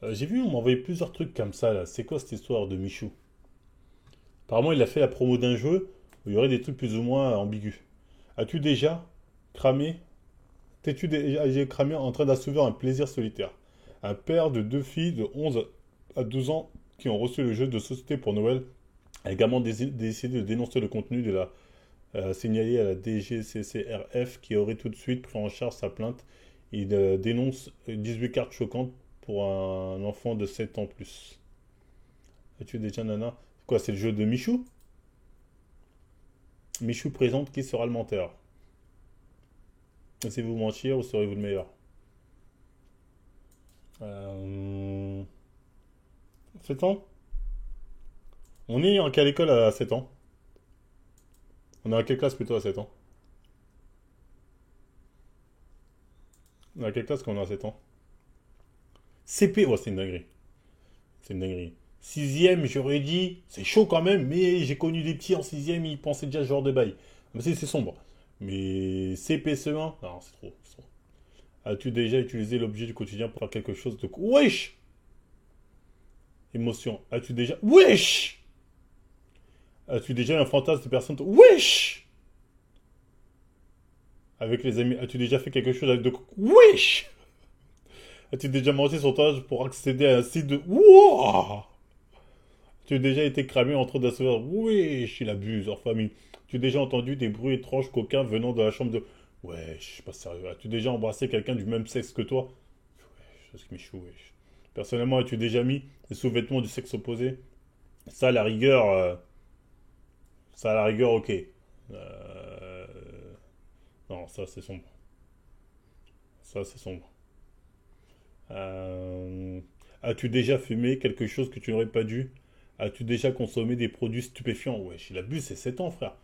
J'ai vu, on m'a envoyé plusieurs trucs comme ça là. C'est quoi cette histoire de Michou? Apparemment, il a fait la promo d'un jeu où il y aurait des trucs plus ou moins ambigus. As-tu déjà cramé T'es-tu déjà cramé en train d'assouvir un plaisir solitaire? Un père de deux filles de 11 à 12 ans qui ont reçu le jeu de société pour Noël a également décidé de dénoncer le contenu de la signalé à la DGCCRF qui aurait tout de suite pris en charge sa plainte. Il dénonce 18 cartes choquantes pour un enfant de 7 ans plus. As-tu déjà nana? Quoi, c'est le jeu de Michou? Michou présente qui sera le menteur? Laissez-vous mentir ou serez-vous le meilleur? euh... 7 ans? On est en quelle école à 7 ans? On est à quelle classe plutôt à 7 ans? On est à quelle classe quand on est à 7 ans? CP, oh c'est une dinguerie. C'est une dinguerie. Sixième, j'aurais dit, c'est chaud quand même, mais j'ai connu des petits en sixième, ils pensaient déjà ce genre de bail. Mais c'est sombre. Mais CPCE1, non, c'est trop, c'est trop. As-tu déjà utilisé l'objet du quotidien pour faire quelque chose de... Wesh! Émotion. As-tu déjà... Wesh! As-tu déjà eu un fantasme de personne... Wesh! Avec les amis, as-tu déjà fait quelque chose avec de... Wesh! As-tu déjà menti sur toi pour accéder à un site de... Wouah! Tu as déjà été cramé en train d'asseoir. Oui, il abuse, hors famille. Tu as déjà entendu des bruits étranges coquins venant de la chambre de. Ouais, je suis pas sérieux. As-tu déjà embrassé quelqu'un du même sexe que toi? Ouais, je m'échoue, wesh. Personnellement, as-tu déjà mis des sous-vêtements du sexe opposé? Ça, à la rigueur. Ça, à la rigueur, ok. Non, ça, c'est sombre. Ça, c'est sombre. Euh, As-tu déjà fumé quelque chose que tu n'aurais pas dû? As-tu déjà consommé des produits stupéfiants? Wesh, il abuse, c'est 7 ans, frère.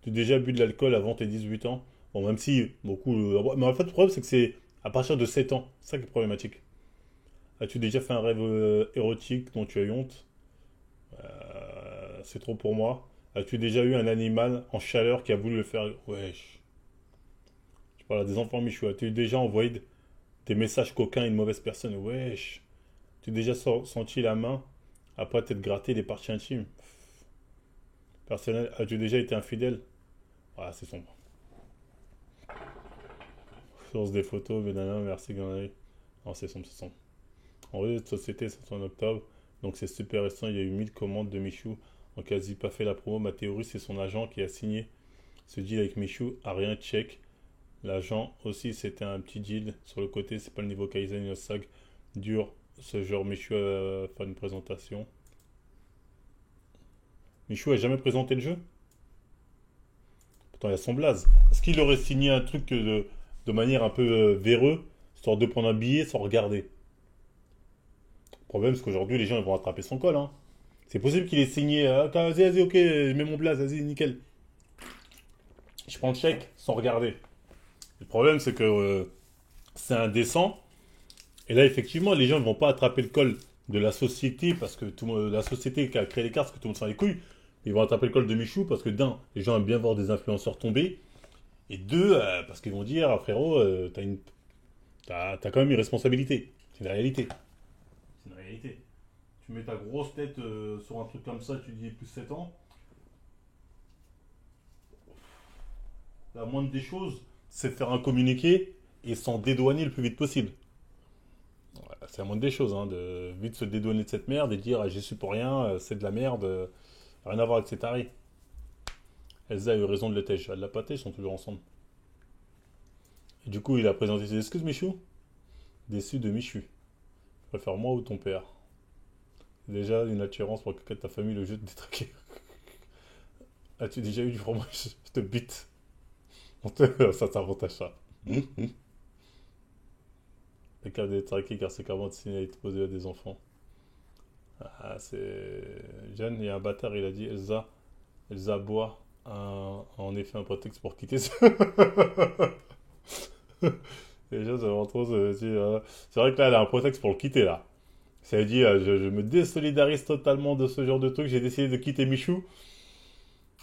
Tu as déjà bu de l'alcool avant tes 18 ans? Bon, même si beaucoup. Mais en fait, le problème, c'est que c'est à partir de 7 ans. C'est ça qui est problématique. As-tu déjà fait un rêve érotique dont tu as eu honte? C'est trop pour moi. As-tu déjà eu un animal en chaleur qui a voulu le faire? Wesh. Je parle à des enfants Michou. As-tu déjà envoyé des messages coquins à une mauvaise personne? Wesh. Tu as déjà senti la main après t'être gratté des parties intimes? Personnel, as-tu déjà été infidèle? Ah, c'est sombre. Source des photos, Benana, merci, Ganaï. Non, c'est sombre, c'est sombre. En vrai, de société, c'est en octobre. Donc c'est super récent. Il y a eu 1000 commandes de Michou. On n'a quasi pas fait la promo. Ma théorie, c'est son agent qui a signé ce deal avec Michou. A rien check. L'agent aussi, c'était un petit deal. Sur le côté, c'est pas le niveau Kaizen Yosag. Dur. Ce genre, Michou a fait une présentation. Michou a jamais présenté le jeu? Pourtant, il y a son blaze. Est-ce qu'il aurait signé un truc de manière un peu véreux, histoire de prendre un billet sans regarder? Le problème, c'est qu'aujourd'hui, les gens ils vont attraper son col. Hein. C'est possible qu'il ait signé. Vas-y, vas-y, ok, je mets mon blaze, vas-y, nickel. Je prends le chèque sans regarder. Le problème, c'est que c'est indécent. Et là, effectivement, les gens ne vont pas attraper le col de la société parce que la société qui a créé les cartes, parce que tout le monde s'en les couilles. Ils vont attraper le col de Michou parce que d'un, les gens aiment bien voir des influenceurs tomber. Et deux, parce qu'ils vont dire, frérot, t'as quand même une responsabilité. C'est une réalité. C'est une réalité. Tu mets ta grosse tête sur un truc comme ça, tu dis plus 7 ans, la moindre des choses, c'est de faire un communiqué et s'en dédouaner le plus vite possible. Voilà, c'est la moindre des choses, hein, de vite se dédouaner de cette merde et dire j'y suis pour rien, c'est de la merde, rien à voir avec ces tarés. Elsa a eu raison de le tèche. Elle l'a pas tèche, ils sont toujours ensemble. Et du coup, il a présenté ses excuses, Michou. Déçu de Michu. Je préfère moi ou ton père? Déjà une attirance pour quelqu'un de ta famille, le jeu de détraquer. As-tu déjà eu du fromage? Je te bite. Ça t'avantage ça. Le cas de détraquer car c'est clairement destiné à être posé à des enfants. Ah, c'est. Jeanne, il y a un bâtard, il a dit Elsa boit en effet un prétexte pour quitter ce. Déjà, ça va trop se dire, c'est vrai que là, elle a un prétexte pour le quitter là. Ça veut dire, je me désolidarise totalement de ce genre de truc. J'ai décidé de quitter Michou.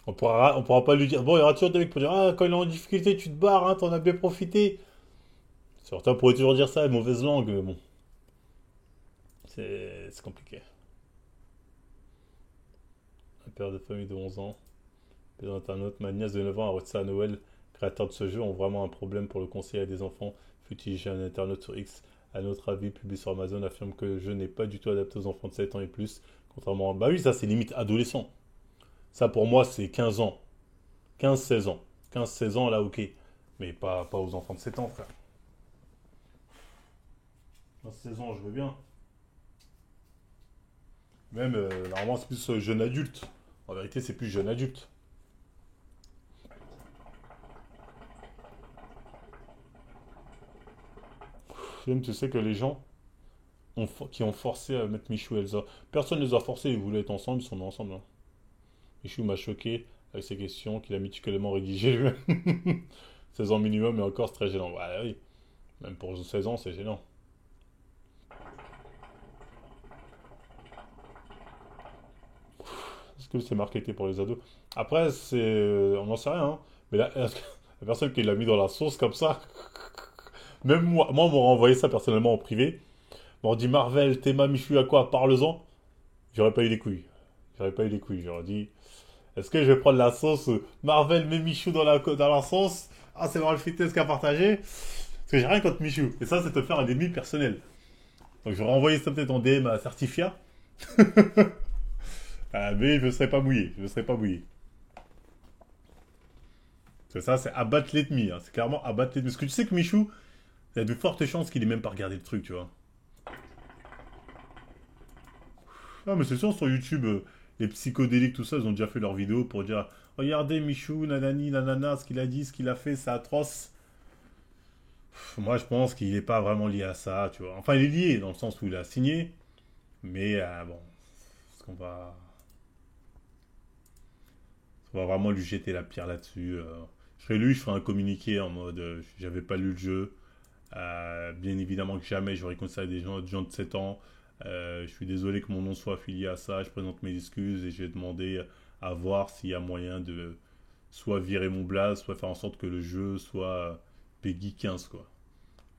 On pourra pas lui dire. Bon, il y aura toujours des mecs pour dire ah, quand il est en difficulté, tu te barres, hein, t'en as bien profité. Certains pourraient toujours dire ça, mauvaise langue, mais bon. C'est compliqué. Un père de famille de 11 ans, père d'internaute, ma nièce de 9 ans a reçu ça à Noël. Créateurs de ce jeu ont vraiment un problème pour le conseiller à des enfants. Fut-il un internaute sur X. À notre avis, publié sur Amazon, affirme que le jeu n'est pas du tout adapté aux enfants de 7 ans et plus. Contrairement à... Bah oui, ça c'est limite adolescent. Ça pour moi c'est 15 ans. 15-16 ans. 15-16 ans là ok. Mais pas aux enfants de 7 ans frère. 15-16 ans je veux bien. Même normalement c'est plus jeune adulte. En vérité c'est plus jeune adulte. Même tu sais que les gens qui ont forcé à mettre Michou et Elsa. Personne ne les a forcés, ils voulaient être ensemble, ils sont ensemble. Hein. Michou m'a choqué avec ses questions qu'il a méticuleusement rédigées lui-même. 16 ans minimum et encore c'est très gênant. Ouais, oui, même pour 16 ans c'est gênant. Est-ce que c'est marketé pour les ados? Après, on n'en sait rien. Hein. Mais la personne qui l'a mis dans la sauce comme ça, même moi on m'aurait envoyé ça personnellement en privé. On dit Marvel, Théma, Michu, à quoi? Parle-en. J'aurais pas eu les couilles. J'aurais pas eu les couilles. J'aurais dit, est-ce que je vais prendre la sauce Marvel, met Michou dans la sauce? Ah, c'est Marvel Fitness qui a partagé. Parce que j'ai rien contre Michou. Et ça, c'est te faire un ennemi personnel. Donc j'aurais envoyé ça peut-être en DM à Certifia. Ah, mais je ne serais pas mouillé. Je ne serais pas mouillé. Parce que ça, c'est abattre l'ennemi. Hein. C'est clairement abattre l'ennemi. Parce que tu sais que Michou, il y a de fortes chances qu'il ait même pas regardé le truc, tu vois. Ah, mais c'est sûr, sur YouTube, les psychodéliques, tout ça, ils ont déjà fait leurs vidéos pour dire regardez Michou, nanani, nanana, ce qu'il a dit, ce qu'il a fait, c'est atroce. Moi, je pense qu'il n'est pas vraiment lié à ça, tu vois. Enfin, il est lié dans le sens où il a signé, mais bon, est-ce qu'on va vraiment lui jeter la pierre là-dessus Je serais lui, je ferais un communiqué en mode j'avais pas lu le jeu. Bien évidemment que jamais j'aurais conseillé à des gens de 7 ans. Je suis désolé que mon nom soit affilié à ça. Je présente mes excuses et j'ai demandé à voir s'il y a moyen de soit virer mon blaze, soit faire en sorte que le jeu soit Peggy 15, quoi.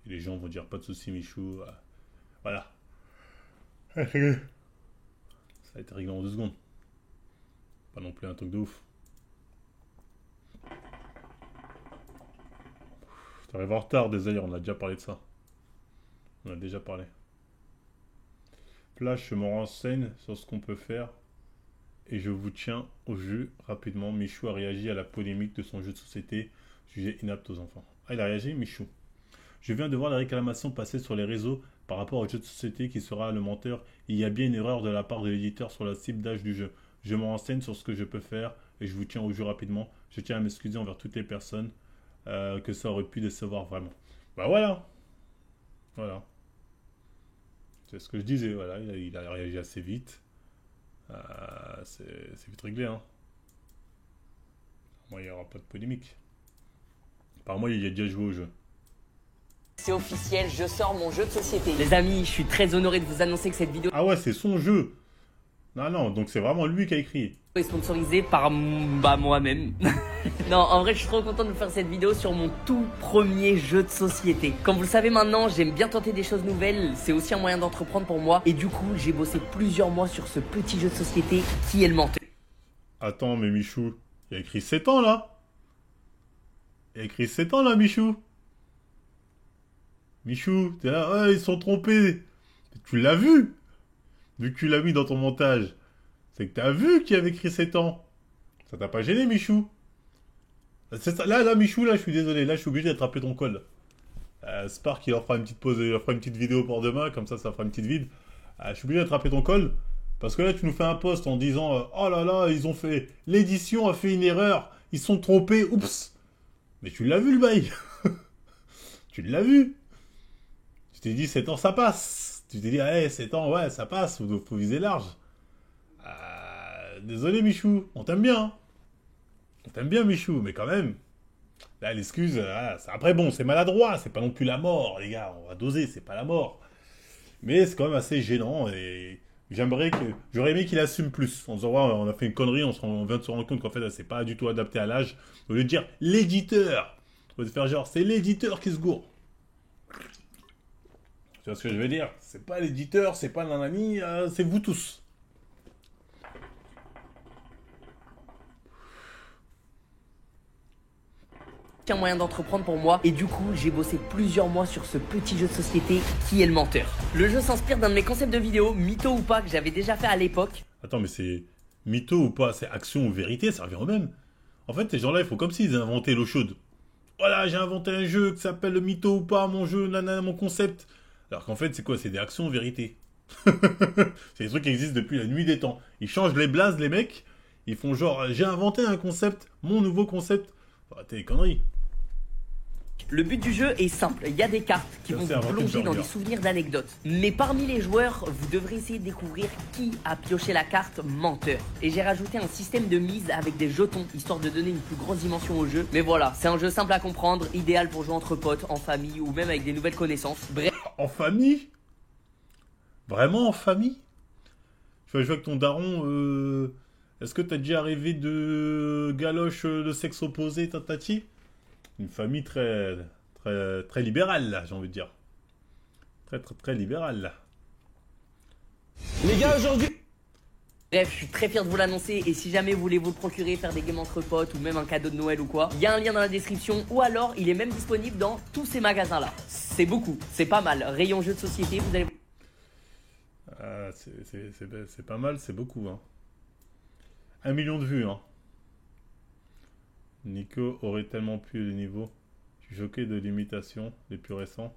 Et les gens vont dire pas de soucis, Michou. Voilà. Ça a été réglé en 2 secondes. Pas non plus un truc de ouf. T'arrives en retard, désolé, on a déjà parlé de ça. On a déjà parlé. Là, je me renseigne sur ce qu'on peut faire et je vous tiens au jeu rapidement. Michou a réagi à la polémique de son jeu de société jugé inapte aux enfants. Ah, il a réagi, Michou. Je viens de voir la réclamation passer sur les réseaux par rapport au jeu de société qui sera le menteur. Il y a bien une erreur de la part de l'éditeur sur la cible d'âge du jeu. Je me renseigne sur ce que je peux faire et je vous tiens au jeu rapidement. Je tiens à m'excuser envers toutes les personnes que ça aurait pu décevoir vraiment. Bah voilà. Voilà. C'est ce que je disais, voilà. Il a réagi assez vite. C'est vite réglé, hein. Moi, il n'y aura pas de polémique. Apparemment, il a déjà joué au jeu. C'est officiel, je sors mon jeu de société. Les amis, je suis très honoré de vous annoncer que cette vidéo Ah ouais, c'est son jeu. Non, donc c'est vraiment lui qui a écrit. est sponsorisée par moi-même. Non, en vrai, je suis trop content de vous faire cette vidéo sur mon tout premier jeu de société. Comme vous le savez maintenant, j'aime bien tenter des choses nouvelles. C'est aussi un moyen d'entreprendre pour moi. Et du coup, j'ai bossé plusieurs mois sur ce petit jeu de société qui est le menteur. Attends, mais Michou, il a écrit 7 ans là. Il a écrit 7 ans là, Michou. Michou, t'es là, ouais, ils sont trompés. Tu l'as vu. Vu que tu l'as mis dans ton montage. C'est que t'as vu qu'il avait écrit 7 ans. Ça t'a pas gêné, Michou? C'est ça. Là, Michou, là, je suis désolé. Là, je suis obligé d'attraper ton col. Spark, il en fera une petite pause, il en fera une petite vidéo pour demain. Comme ça fera une petite vide. Je suis obligé d'attraper ton col. Parce que là, tu nous fais un post en disant oh là là, ils ont fait. L'édition a fait une erreur. Ils sont trompés. Oups. Mais tu l'as vu, le bail. Tu l'as vu. Tu t'es dit 7 ans, ça passe. Tu t'es dit, ah, 7 ans, ouais, ça passe. Faut viser large. Désolé, Michou. On t'aime bien. Hein. On t'aime bien, Michou. Mais quand même. Là, l'excuse. Après, bon, c'est maladroit. C'est pas non plus la mort, les gars. On va doser. C'est pas la mort. Mais c'est quand même assez gênant. Et j'aurais aimé qu'il assume plus. On se dit, ouais, on a fait une connerie. On vient de se rendre compte qu'en fait, c'est pas du tout adapté à l'âge. Au lieu de dire l'éditeur. On va se faire genre, c'est l'éditeur qui se gourre. Tu vois ce que je veux dire? C'est pas l'éditeur, c'est pas nanani, c'est vous tous. Un moyen d'entreprendre pour moi et du coup j'ai bossé plusieurs mois sur ce petit jeu de société qui est le menteur. Le jeu s'inspire d'un de mes concepts de vidéo, mytho ou pas, que j'avais déjà fait à l'époque. Attends, mais c'est mytho ou pas? C'est action ou vérité? Ça revient au même. En fait, ces gens-là, il faut comme s'ils inventaient l'eau chaude. Voilà, j'ai inventé un jeu qui s'appelle le mytho ou pas, mon jeu, nanana, mon concept. Alors qu'en fait, c'est quoi? C'est des actions ou vérité. C'est des trucs qui existent depuis la nuit des temps. Ils changent les blazes, les mecs. Ils font genre, j'ai inventé un concept, mon nouveau concept. Arrêtez les conneries. Le but du jeu est simple, il y a des cartes qui vont vous plonger dans des souvenirs d'anecdotes. Mais parmi les joueurs, vous devrez essayer de découvrir qui a pioché la carte menteur. Et j'ai rajouté un système de mise avec des jetons, histoire de donner une plus grosse dimension au jeu. Mais voilà, c'est un jeu simple à comprendre, idéal pour jouer entre potes, en famille ou même avec des nouvelles connaissances. Bref. En famille? Vraiment en famille? Tu vas jouer avec ton daron, est-ce que t'as déjà rêvé de galoche de sexe opposé, tatati? Une famille très, très, très libérale, là, j'ai envie de dire. Très, très, très libérale, là. Les gars, aujourd'hui... Bref, je suis très fier de vous l'annoncer et si jamais vous voulez vous le procurer, faire des games entre potes ou même un cadeau de Noël ou quoi, il y a un lien dans la description ou alors il est même disponible dans tous ces magasins-là. C'est beaucoup, c'est pas mal. Rayon jeux de société, vous allez... C'est pas mal, c'est beaucoup, hein. 1 million de vues, hein. Nico aurait tellement pu de niveau. Je suis choqué de l'imitation des plus récents.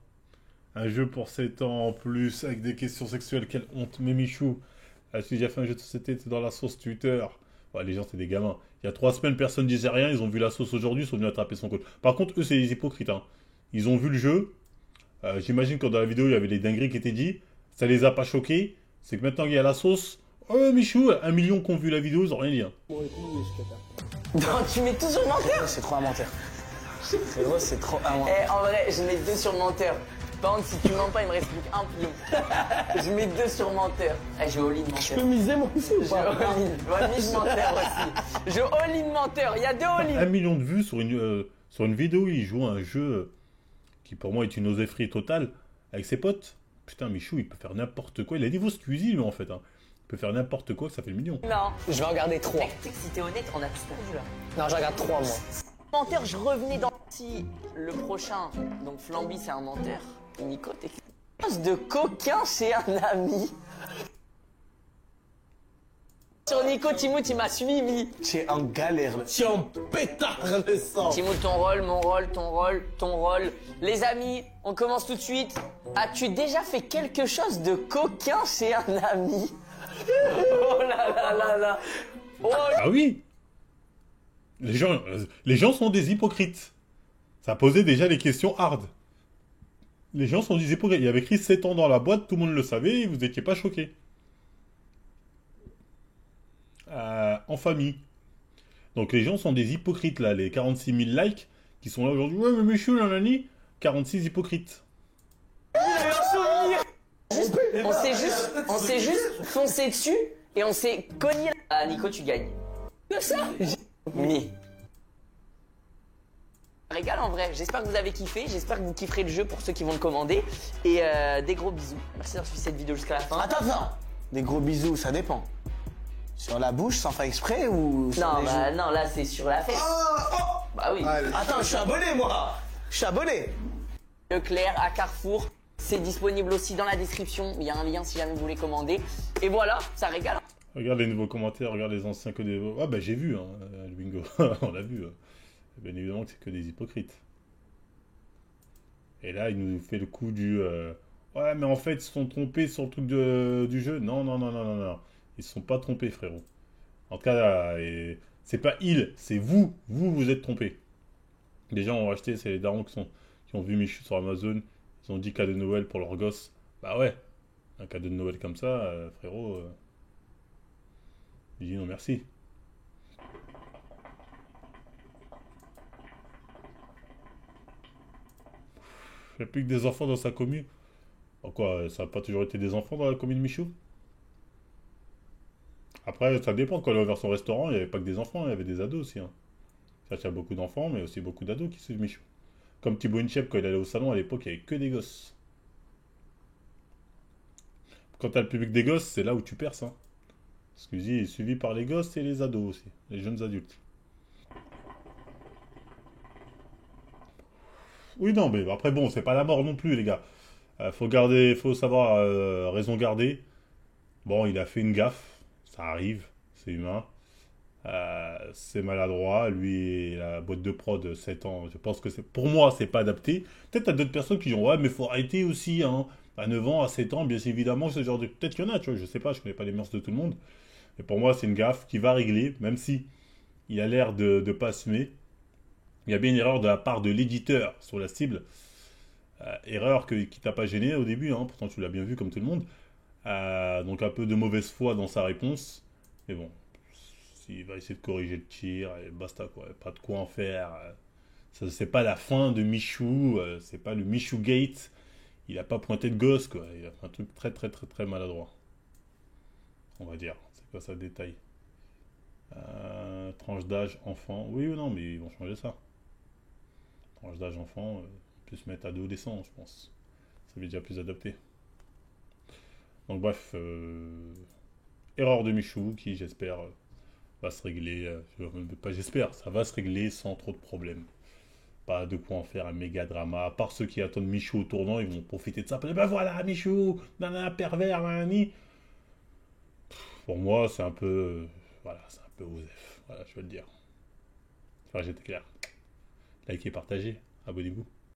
Un jeu pour 7 ans en plus, avec des questions sexuelles, quelle honte. Mais Michou, as-tu déjà fait un jeu de société, t'es dans la sauce Twitter? Ouais, les gens, c'est des gamins. Il y a 3 semaines, personne disait rien, ils ont vu la sauce aujourd'hui, ils sont venus attraper son code. Par contre, eux, c'est des hypocrites, hein. Ils ont vu le jeu. J'imagine que dans la vidéo, il y avait les dingueries qui étaient dites. Ça les a pas choqués. C'est que maintenant qu'il y a la sauce, oh Michou, 1 million qui ont vu la vidéo, ils ont rien dit, hein. Non, tu mets tout sur le menteur. C'est trop un menteur. Frérot, c'est trop un menteur. Eh, en vrai, je mets 2 sur le menteur. Par contre, si tu mens pas, il me reste plus qu'un pion. Je mets 2 sur menteur. Eh, je all-in menteur. Je peux miser moi aussi ou Je pas? all-in. Mise menteur aussi. Je all-in menteur. Il y a 2 all-in. 1 million de vues sur une vidéo, il joue à un jeu qui pour moi est une oseillerie totale avec ses potes. Putain, Michou, il peut faire n'importe quoi. Il a dit vos cuisine, lui, en fait, hein. Il peut faire n'importe quoi, ça fait le million. Non. Je vais regarder 3. Mec, si t'es honnête, on a tous perdu là. Non, je regarde 3 moi. Menteur, je revenais dans... Si le prochain, donc Flamby, c'est un menteur. Nico, t'es... de coquin chez un ami. Sur Nico, Timout, il m'a suivi. Tu es en galère, là. Tu es en pétard le sang. Timout, ton rôle, mon rôle, ton rôle, ton rôle. Les amis, on commence tout de suite. As-tu déjà fait quelque chose de coquin chez un ami? Oh là là là là. Oh là. Ah oui. Les gens sont des hypocrites. Ça posait déjà les questions hard. Les gens sont des hypocrites. Il y avait écrit 7 ans dans la boîte, tout le monde le savait, et vous n'étiez pas choqués. En famille. Donc les gens sont des hypocrites là, les 46 000 likes qui sont là aujourd'hui. Ouais, mais Michou, nanani, 46 hypocrites. On s'est juste foncé dessus et on s'est cogné. Ah, Nico, tu gagnes. Que ça? Mais. Régale en vrai, j'espère que vous avez kiffé, j'espère que vous kifferez le jeu pour ceux qui vont le commander. Et des gros bisous. Merci d'avoir suivi cette vidéo jusqu'à la fin. Attends. Des gros bisous, ça dépend. Sur la bouche, sans faire exprès ou sur Non, les bah joues? non, là c'est sur la fesse. Bah oui. Attends, je suis abonné moi. Je suis abonné. Leclerc à Carrefour, c'est disponible aussi dans la description. Il y a un lien si jamais vous voulez commander. Et voilà, ça régale. Regarde les nouveaux commentaires, regarde les anciens que des... Ah bah j'ai vu, hein, le bingo, on l'a vu. Bien évidemment que c'est que des hypocrites. Et là, il nous fait le coup du... Ouais, mais en fait, ils se sont trompés sur le truc du jeu. Non. Ils se sont pas trompés, frérot. En tout cas, c'est pas ils, c'est vous. Vous êtes trompés. Les gens ont acheté, c'est les darons qui ont vu Michou sur Amazon. Ils ont dit cadeau de Noël pour leur gosse. Bah ouais, un cadeau de Noël comme ça, frérot... Je dis non merci. Il n'y a plus que des enfants dans sa commune. Pourquoi? Ça n'a pas toujours été des enfants dans la commune Michou? Après, ça dépend. Quand il a ouvert son restaurant, il n'y avait pas que des enfants, il y avait des ados aussi, hein. Ça, il y a beaucoup d'enfants, mais aussi beaucoup d'ados qui suivent Michou. Comme Thibaut Inchep, quand il allait au salon à l'époque, il n'y avait que des gosses. quand t'as le public des gosses, c'est là où tu perces. Hein. Squeezie est suivi par les gosses et les ados aussi, les jeunes adultes. Oui, non, mais après, bon, c'est pas la mort non plus, les gars. Faut savoir raison garder. Bon, il a fait une gaffe, ça arrive, c'est humain. C'est maladroit, lui et la boîte de prod 7 ans, je pense que c'est pour moi c'est pas adapté. Peut-être à d'autres personnes qui diront ouais mais faut arrêter aussi hein. À 9 ans, à 7 ans, bien évidemment ce genre de. Peut-être qu'il y en a, tu vois, je sais pas, je connais pas les mœurs de tout le monde. Mais pour moi c'est une gaffe qui va régler, même si il a l'air de pas assumer. Il y a bien une erreur de la part de l'éditeur sur la cible. Erreur qui t'a pas gêné au début, hein, pourtant tu l'as bien vu comme tout le monde. Donc un peu de mauvaise foi dans sa réponse. Mais bon, il va essayer de corriger le tir et basta quoi, pas de quoi en faire. Ça, c'est pas la fin de Michou, c'est pas le Michou Gate. Il a pas pointé de gosse quoi, il a fait un truc très très très très maladroit. On va dire, c'est quoi ça détail. Tranche d'âge enfant, oui ou non mais ils vont changer ça. Tranche d'âge enfant, plus se mettre adolescent je pense. Ça va déjà plus adapté. Donc bref, erreur de Michou qui j'espère va se régler, pas j'espère, ça va se régler sans trop de problèmes. Pas de quoi en faire un méga drama, à part ceux qui attendent Michou au tournant, ils vont profiter de ça, ben voilà Michou, nana pervers, nanani. Pour moi c'est un peu, voilà, c'est un peu osef, voilà je veux le dire. Enfin j'étais clair. Likez, partagez, abonnez-vous.